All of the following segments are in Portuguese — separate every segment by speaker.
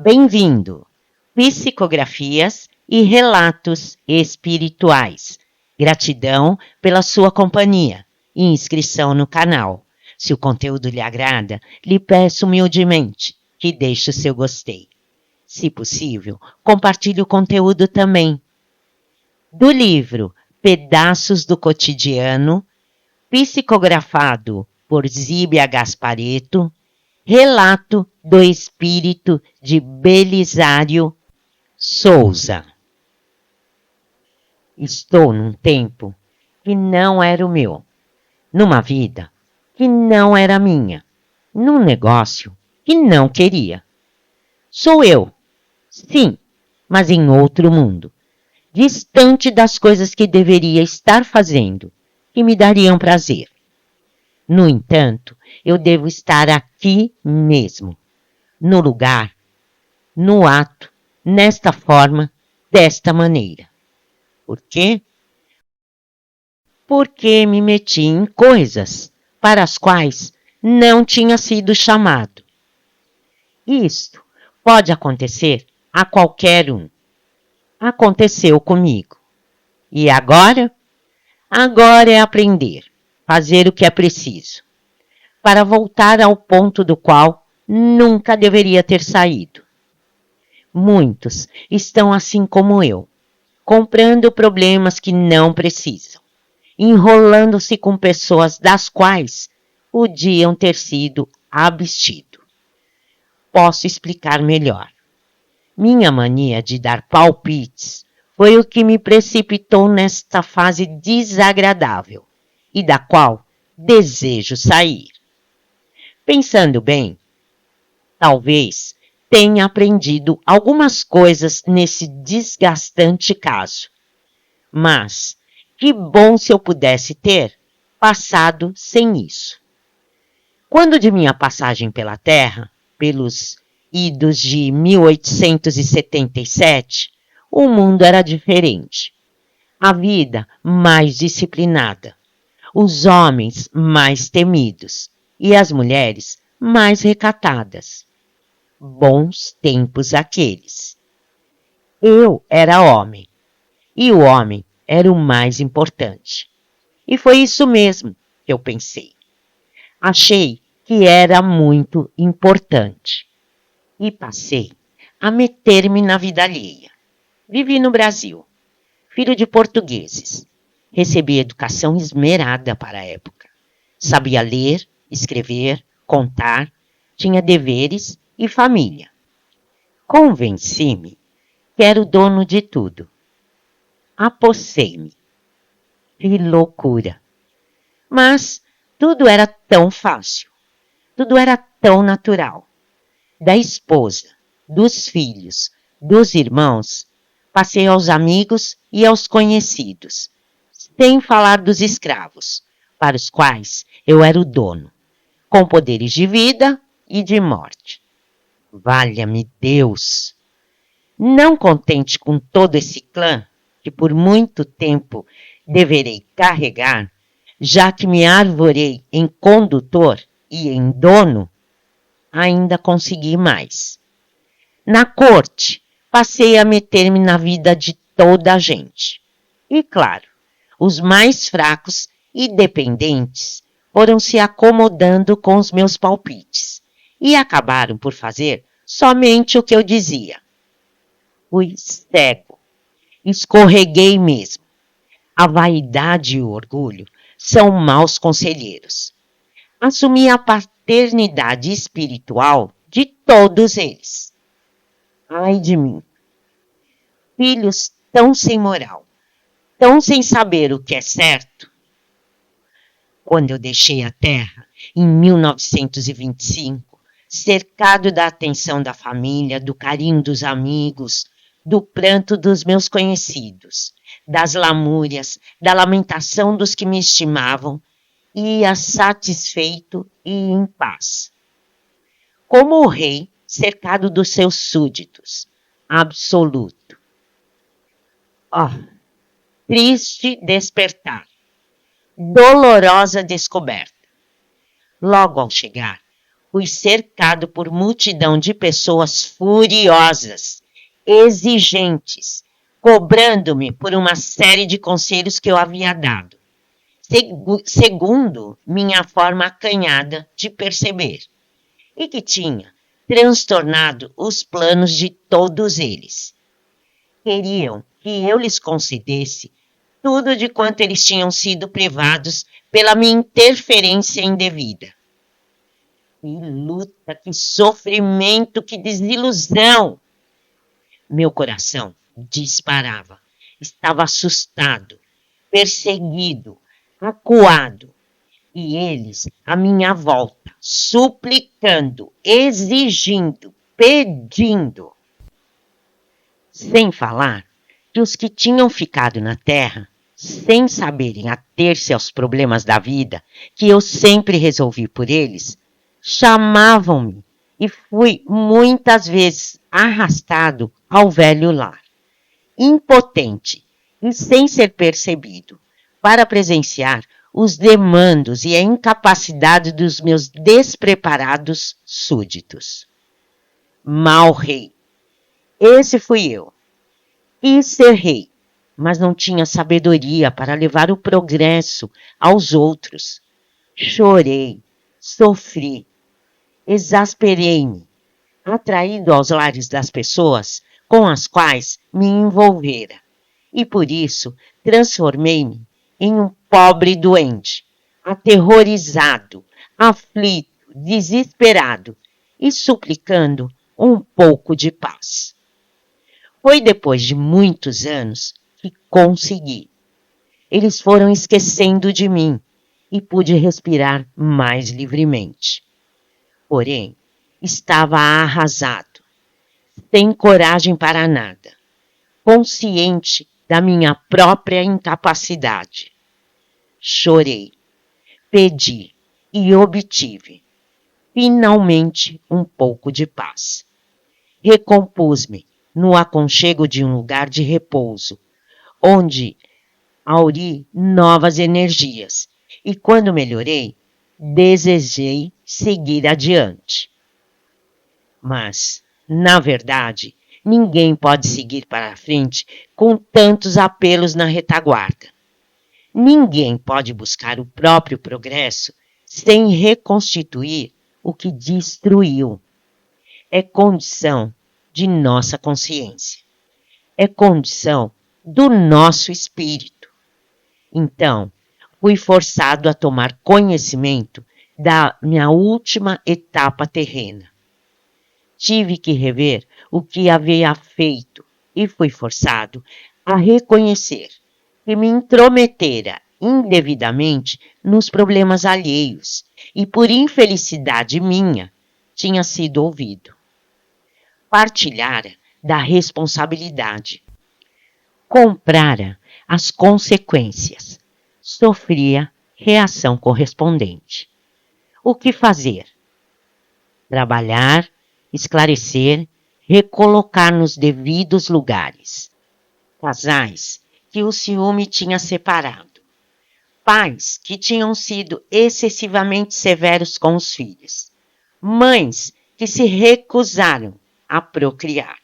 Speaker 1: Bem-vindo! Psicografias e relatos espirituais. Gratidão pela sua companhia e inscrição no canal. Se o conteúdo lhe agrada, lhe peço humildemente que deixe o seu gostei. Se possível, compartilhe o conteúdo também. Do livro Pedaços do Cotidiano, psicografado por Zíbia Gasparetto, relato do espírito de Belisário Souza. Estou num tempo que não era o meu, numa vida que não era minha, num negócio que não queria. Sou eu, sim, mas em outro mundo, distante das coisas que deveria estar fazendo, que me dariam prazer. No entanto, eu devo estar aqui mesmo, no lugar, no ato, nesta forma, desta maneira. Por quê? Porque me meti em coisas para as quais não tinha sido chamado. Isto pode acontecer a qualquer um. Aconteceu comigo. E agora? Agora é aprender, fazer o que é preciso, para voltar ao ponto do qual nunca deveria ter saído. Muitos estão assim como eu, comprando problemas que não precisam, enrolando-se com pessoas das quais podiam ter sido abstido. Posso explicar melhor. Minha mania de dar palpites foi o que me precipitou nesta fase desagradável e da qual desejo sair. Pensando bem, talvez tenha aprendido algumas coisas nesse desgastante caso. Mas que bom se eu pudesse ter passado sem isso. Quando de minha passagem pela Terra, pelos idos de 1877, o mundo era diferente. A vida mais disciplinada, os homens mais temidos e as mulheres mais recatadas. Bons tempos aqueles. Eu era homem, e o homem era o mais importante. E foi isso mesmo que eu pensei. Achei que era muito importante. E passei a meter-me na vida alheia. Vivi no Brasil, filho de portugueses. Recebi educação esmerada para a época. Sabia ler, escrever, contar, tinha deveres e família. Convenci-me que era o dono de tudo. Apossei-me. Que loucura! Mas tudo era tão fácil, tudo era tão natural. Da esposa, dos filhos, dos irmãos, passei aos amigos e aos conhecidos, sem falar dos escravos, para os quais eu era o dono, com poderes de vida e de morte. Valha-me Deus! Não contente com todo esse clã, que por muito tempo deverei carregar, já que me arvorei em condutor e em dono, ainda consegui mais. Na corte, passei a meter-me na vida de toda a gente. E claro, os mais fracos e dependentes foram se acomodando com os meus palpites e acabaram por fazer somente o que eu dizia. Fui cego, escorreguei mesmo. A vaidade e o orgulho são maus conselheiros. Assumi a paternidade espiritual de todos eles. Ai de mim! Filhos tão sem moral, tão sem saber o que é certo. Quando eu deixei a terra, em 1925, cercado da atenção da família, do carinho dos amigos, do pranto dos meus conhecidos, das lamúrias, da lamentação dos que me estimavam, ia satisfeito e em paz. Como o rei cercado dos seus súditos, absoluto. Triste despertar, dolorosa descoberta. Logo ao chegar, fui cercado por multidão de pessoas furiosas, exigentes, cobrando-me por uma série de conselhos que eu havia dado, segundo minha forma acanhada de perceber, e que tinha transtornado os planos de todos eles. Queriam que eu lhes concedesse tudo de quanto eles tinham sido privados pela minha interferência indevida. Que luta, que sofrimento, que desilusão! Meu coração disparava. Estava assustado, perseguido, acuado. E eles, à minha volta, suplicando, exigindo, pedindo. Sem falar que os que tinham ficado na terra, sem saberem ater-se aos problemas da vida, que eu sempre resolvi por eles, chamavam-me e fui muitas vezes arrastado ao velho lar, impotente e sem ser percebido, para presenciar os demandos e a incapacidade dos meus despreparados súditos. Mau rei. Esse fui eu. Quis ser rei, mas não tinha sabedoria para levar o progresso aos outros. Chorei, sofri, exasperei-me, atraído aos lares das pessoas com as quais me envolvera, e por isso transformei-me em um pobre doente, aterrorizado, aflito, desesperado e suplicando um pouco de paz. Foi depois de muitos anos que consegui. Eles foram esquecendo de mim e pude respirar mais livremente. Porém, estava arrasado, sem coragem para nada, consciente da minha própria incapacidade. Chorei, pedi e obtive, finalmente, um pouco de paz. Recompus-me no aconchego de um lugar de repouso, onde auri novas energias, e quando melhorei, desejei seguir adiante. Mas, na verdade, ninguém pode seguir para frente com tantos apelos na retaguarda. Ninguém pode buscar o próprio progresso sem reconstituir o que destruiu. É condição de nossa consciência. É condição do nosso espírito. Então, fui forçado a tomar conhecimento da minha última etapa terrena. Tive que rever o que havia feito e fui forçado a reconhecer que me intrometera indevidamente nos problemas alheios e, por infelicidade minha, tinha sido ouvido. Partilhara da responsabilidade. Comprara as consequências. Sofria reação correspondente. O que fazer? Trabalhar, esclarecer, recolocar nos devidos lugares. Casais que o ciúme tinha separado. Pais que tinham sido excessivamente severos com os filhos. Mães que se recusaram a procriar.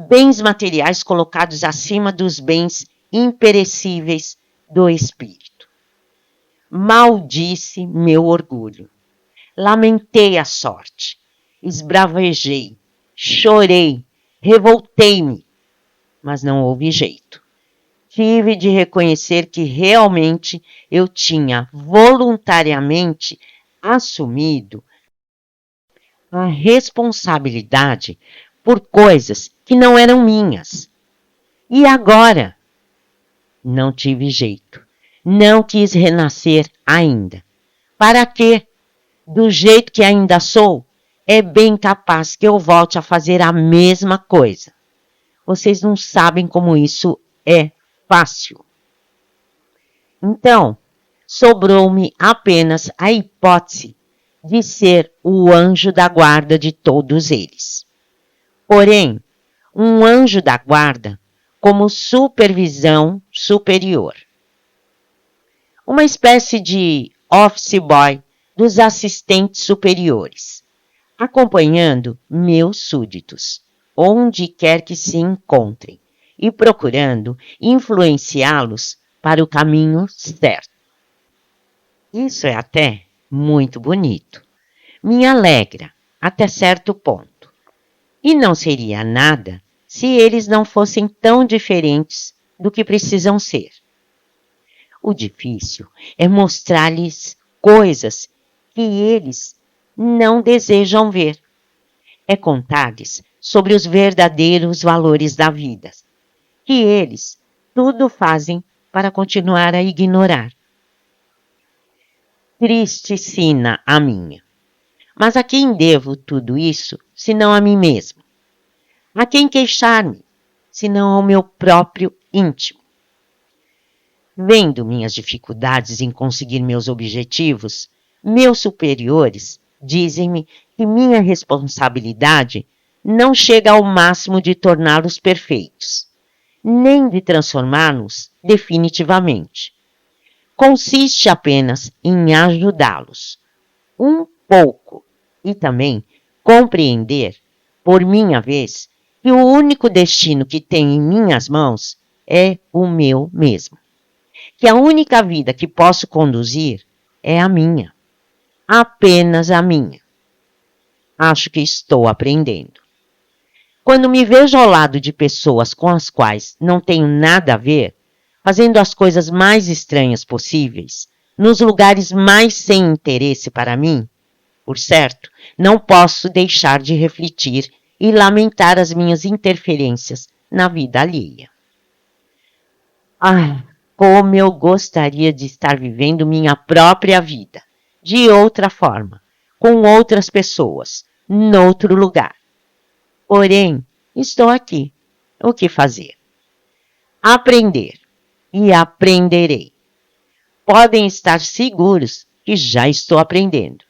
Speaker 1: Bens materiais colocados acima dos bens imperecíveis do espírito. Maldisse meu orgulho. Lamentei a sorte. Esbravejei. Chorei. Revoltei-me. Mas não houve jeito. Tive de reconhecer que realmente eu tinha voluntariamente assumido a responsabilidade por coisas que não eram minhas. E agora? Não tive jeito. Não quis renascer ainda. Para quê? Do jeito que ainda sou, é bem capaz que eu volte a fazer a mesma coisa. Vocês não sabem como isso é fácil. Então, sobrou-me apenas a hipótese de ser o anjo da guarda de todos eles. Porém, um anjo da guarda como supervisão superior. Uma espécie de office boy dos assistentes superiores, acompanhando meus súditos, onde quer que se encontrem, e procurando influenciá-los para o caminho certo. Isso é até muito bonito. Me alegra até certo ponto. E não seria nada se eles não fossem tão diferentes do que precisam ser. O difícil é mostrar-lhes coisas que eles não desejam ver. É contar-lhes sobre os verdadeiros valores da vida, que eles tudo fazem para continuar a ignorar. Triste sina a minha. Mas a quem devo tudo isso, senão a mim mesmo? A quem queixar-me, senão ao meu próprio íntimo? Vendo minhas dificuldades em conseguir meus objetivos, meus superiores dizem-me que minha responsabilidade não chega ao máximo de torná-los perfeitos, nem de transformá-los definitivamente. Consiste apenas em ajudá-los um pouco e também compreender, por minha vez, que o único destino que tenho em minhas mãos é o meu mesmo. Que a única vida que posso conduzir é a minha. Apenas a minha. Acho que estou aprendendo. Quando me vejo ao lado de pessoas com as quais não tenho nada a ver, fazendo as coisas mais estranhas possíveis, nos lugares mais sem interesse para mim, por certo, não posso deixar de refletir e lamentar as minhas interferências na vida alheia. Ah, como eu gostaria de estar vivendo minha própria vida, de outra forma, com outras pessoas, noutro lugar. Porém, estou aqui. O que fazer? Aprender. E aprenderei. Podem estar seguros que já estou aprendendo.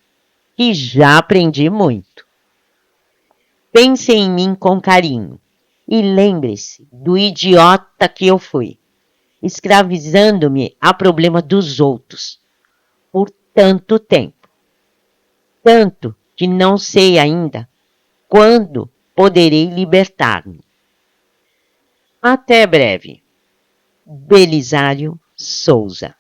Speaker 1: E já aprendi muito. Pense em mim com carinho. E lembre-se do idiota que eu fui, escravizando-me a problema dos outros por tanto tempo. Tanto que não sei ainda quando poderei libertar-me. Até breve. Belisário Souza.